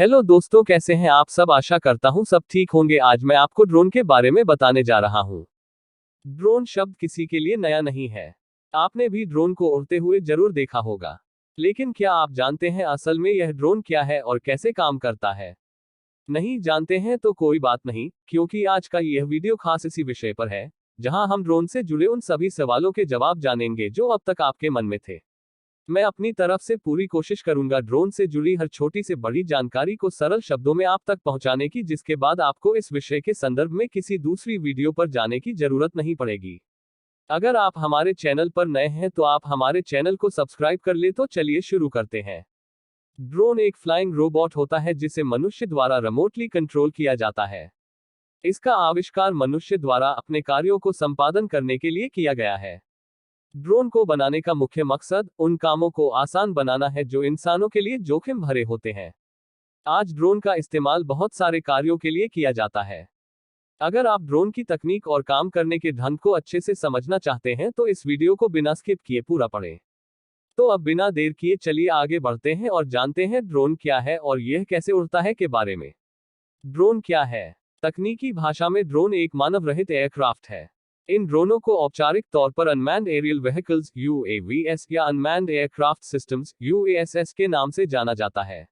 Hello दोस्तों, कैसे हैं आप सब। आशा करता हूं सब ठीक होंगे। आज मैं आपको ड्रोन के बारे में बताने जा रहा हूं। ड्रोन शब्द किसी के लिए नया नहीं है। आपने भी ड्रोन को उड़ते हुए जरूर देखा होगा। लेकिन क्या आप जानते हैं असल में यह ड्रोन क्या है और कैसे काम करता है? नहीं जानते हैं तो कोई बात नहीं, क्योंकि आज का यह वीडियो खास इसी विषय पर है, जहां हम ड्रोन से जुड़े उन सभी सवालों के जवाब जानेंगे जो अब तक आपके मन में थे। मैं अपनी तरफ से पूरी कोशिश करूंगा ड्रोन से जुड़ी हर छोटी से बड़ी जानकारी को सरल शब्दों में आप तक पहुंचाने की, जिसके बाद आपको इस विषय के संदर्भ में किसी दूसरी वीडियो पर जाने की जरूरत नहीं पड़ेगी। अगर आप हमारे चैनल पर नए हैं तो आप हमारे चैनल को सब्सक्राइब कर ले। तो चलिए शुरू करते हैं। ड्रोन एक फ्लाइंग रोबोट होता है जिसे मनुष्य द्वारा रिमोटली कंट्रोल किया जाता है। इसका आविष्कार मनुष्य द्वारा अपने कार्यों को संपादन करने के लिए किया गया है। ड्रोन को बनाने का मुख्य मकसद उन कामों को आसान बनाना है जो इंसानों के लिए जोखिम भरे होते हैं। आज ड्रोन का इस्तेमाल बहुत सारे कार्यों के लिए किया जाता है। अगर आप ड्रोन की तकनीक और काम करने के ढंग को अच्छे से समझना चाहते हैं तो इस वीडियो को बिना स्किप किए पूरा पढ़ें। तो अब बिना देर किए चलिए आगे बढ़ते हैं और जानते हैं ड्रोन क्या है और यह कैसे उड़ता है के बारे में। ड्रोन क्या है? तकनीकी भाषा में ड्रोन एक मानव रहित एयरक्राफ्ट है। इन ड्रोनों को औपचारिक तौर पर अनमैन्ड एरियल व्हीकल्स UAVs या अनमैन्ड एयरक्राफ्ट सिस्टम्स UASS के नाम से जाना जाता है।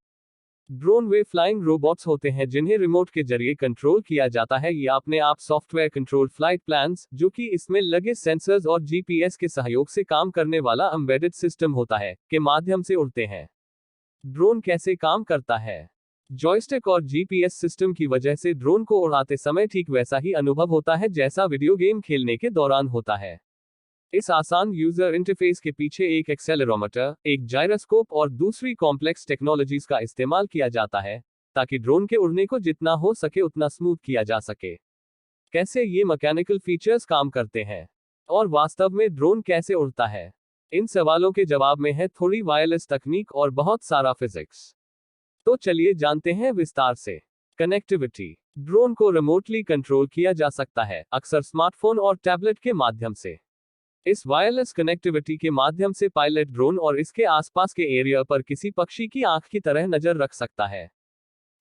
ड्रोन वे फ्लाइंग रोबोट्स होते हैं जिन्हें रिमोट के जरिए कंट्रोल किया जाता है या अपने आप सॉफ्टवेयर कंट्रोल फ्लाइट प्लान्स, जो कि इसमें लगे सेंसर्स और GPS के सहयोग से काम करने वाला एम्बेडेड सिस्टम होता है, के माध्यम से उड़ते हैं। ड्रोन कैसे काम करता है? जॉयस्टिक और GPS सिस्टम की वजह से ड्रोन को उड़ाते समय ठीक वैसा ही अनुभव होता है जैसा वीडियो गेम खेलने के दौरान होता है। इस आसान यूजर इंटरफेस के पीछे एक एक्सेलेरोमीटर, एक जायरोस्कोप और दूसरी कॉम्प्लेक्स टेक्नोलॉजीज का इस्तेमाल किया जाता है, ताकि ड्रोन के उड़ने को जितना हो सके उतना स्मूथ किया जा सके। कैसे ये मैकेनिकल फीचर्स काम करते हैं और वास्तव में ड्रोन कैसे उड़ता है, इन सवालों के जवाब में है थोड़ी वायरलेस तकनीक और बहुत सारा फिजिक्स। तो चलिए जानते हैं विस्तार से। कनेक्टिविटी। ड्रोन को रिमोटली कंट्रोल किया जा सकता है, अक्सर स्मार्टफोन और टैबलेट के माध्यम से। इस वायरलेस कनेक्टिविटी के माध्यम से पायलट ड्रोन और इसके आसपास के एरिया पर किसी पक्षी की आंख की तरह नजर रख सकता है।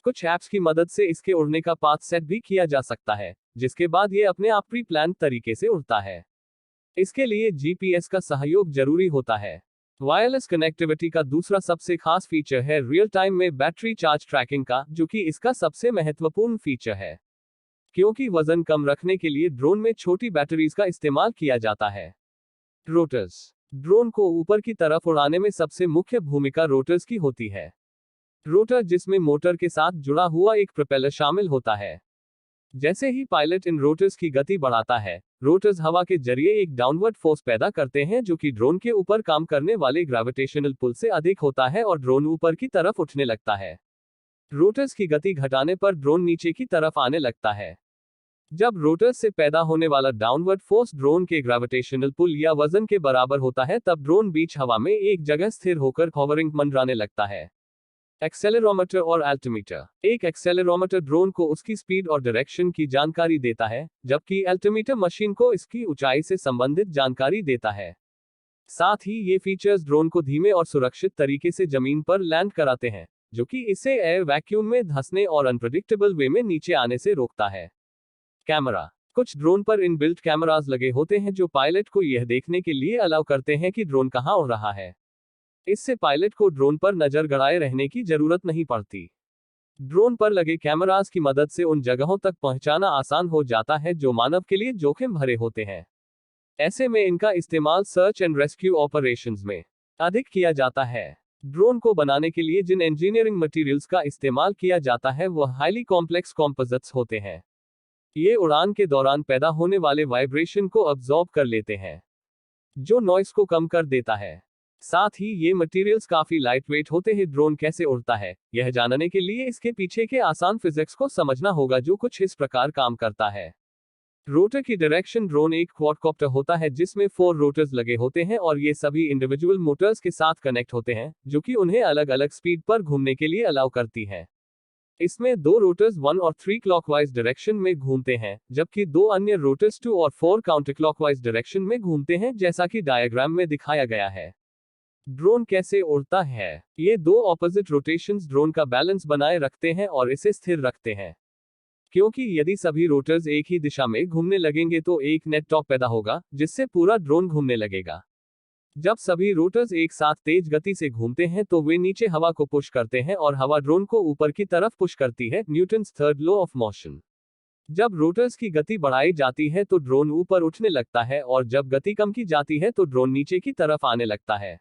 कुछ ऐप्स की मदद से इसके उड़ने का पाथ सेट भी किया जा सकता है, जिसके बाद ये अपने आप प्री प्लान तरीके से उड़ता है। इसके लिए GPS का सहयोग जरूरी होता है। वायरलेस कनेक्टिविटी का दूसरा सबसे खास फीचर है रियल टाइम में बैटरी चार्ज ट्रैकिंग का, जो कि इसका सबसे महत्वपूर्ण फीचर है, क्योंकि वजन कम रखने के लिए ड्रोन में छोटी बैटरीज का इस्तेमाल किया जाता है। रोटर्स। ड्रोन को ऊपर की तरफ उड़ाने में सबसे मुख्य भूमिका रोटर्स की होती है। रोटर, जिसमें मोटर के साथ जुड़ा हुआ एक प्रोपेलर शामिल होता है। जैसे ही पायलट इन रोटर्स की गति बढ़ाता है, रोटर्स हवा के जरिए एक डाउनवर्ड फोर्स पैदा करते हैं जो कि ड्रोन के ऊपर काम करने वाले ग्रेविटेशनल पुल से अधिक होता है और ड्रोन ऊपर की तरफ उठने लगता है। रोटर्स की गति घटाने पर ड्रोन नीचे की तरफ आने लगता है। जब रोटर्स से पैदा होने वाला डाउनवर्ड फोर्स ड्रोन के ग्रेविटेशनल पुल या वजन के बराबर होता है, तब ड्रोन बीच हवा में एक जगह स्थिर होकर हॉवरिंग मंडराने लगता है। एक्सेलेरोमीटर और अल्टीमीटर। एक एक्सेलेरोमीटर ड्रोन को उसकी स्पीड और डायरेक्शन की जानकारी देता है, जबकि अल्टीमीटर मशीन को इसकी ऊंचाई से संबंधित जानकारी देता है। साथ ही ये फीचर्स ड्रोन को धीमे और सुरक्षित तरीके से जमीन पर लैंड कराते हैं, जो कि इसे एयर वैक्यूम में धंसने और अनप्रेडिक्टेबल वे में नीचे आने से रोकता है। कैमरा। कुछ ड्रोन पर इनबिल्ट कैमरास लगे होते हैं जो पायलट को यह देखने के लिए अलाउ करते हैं कि ड्रोन कहां उड़ रहा है। इससे पायलट को ड्रोन पर नजर गड़ाए रहने की जरूरत नहीं पड़ती। ड्रोन पर लगे कैमरास की मदद से उन जगहों तक पहुंचाना आसान हो जाता है जो मानव के लिए जोखिम भरे होते हैं। ऐसे में इनका इस्तेमाल सर्च एंड रेस्क्यू ऑपरेशंस में अधिक किया जाता है। ड्रोन को बनाने के लिए जिन इंजीनियरिंग मटेरियल्स का इस्तेमाल किया जाता है वह हाईली कॉम्प्लेक्स कॉम्पोजिट्स होते हैं। ये उड़ान के दौरान पैदा होने वाले वाइब्रेशन को अब्जॉर्ब कर लेते हैं, जो नॉइस को कम कर देता है। साथ ही ये मटेरियल्स काफी लाइटवेट होते हैं। ड्रोन कैसे उड़ता है, यह जानने के लिए इसके पीछे के आसान फिजिक्स को समझना होगा, जो कुछ इस प्रकार काम करता है। रोटर की डायरेक्शन। ड्रोन एक क्वाडकॉप्टर होता है जिसमें 4 रोटर्स लगे होते हैं और ये सभी इंडिविजुअल मोटर्स के साथ कनेक्ट होते हैं, जो कि उन्हें अलग अलग स्पीड पर घूमने के लिए अलाउ करती है। इसमें 2 रोटर्स 1 और 3 क्लॉकवाइज डायरेक्शन में घूमते हैं, जबकि 2 अन्य रोटर्स 2 और 4 काउंटर क्लॉकवाइज डायरेक्शन में घूमते हैं, जैसा कि डायग्राम में दिखाया गया है। ड्रोन कैसे उड़ता है? ये दो ऑपोजिट रोटेशंस ड्रोन का बैलेंस बनाए रखते हैं और इसे स्थिर रखते हैं। क्योंकि यदि सभी रोटर्स एक ही दिशा में घूमने लगेंगे तो एक नेट टॉप पैदा होगा, जिससे पूरा ड्रोन घूमने लगेगा। जब सभी रोटर्स एक साथ तेज गति से घूमते हैं तो वे नीचे हवा को पुश करते हैं और हवा ड्रोन को ऊपर की तरफ पुश करती है, Newton's third law of motion. जब रोटर्स की गति बढ़ाई जाती है तो ड्रोन ऊपर उठने लगता है और जब गति कम की जाती है तो ड्रोन नीचे की तरफ आने लगता है।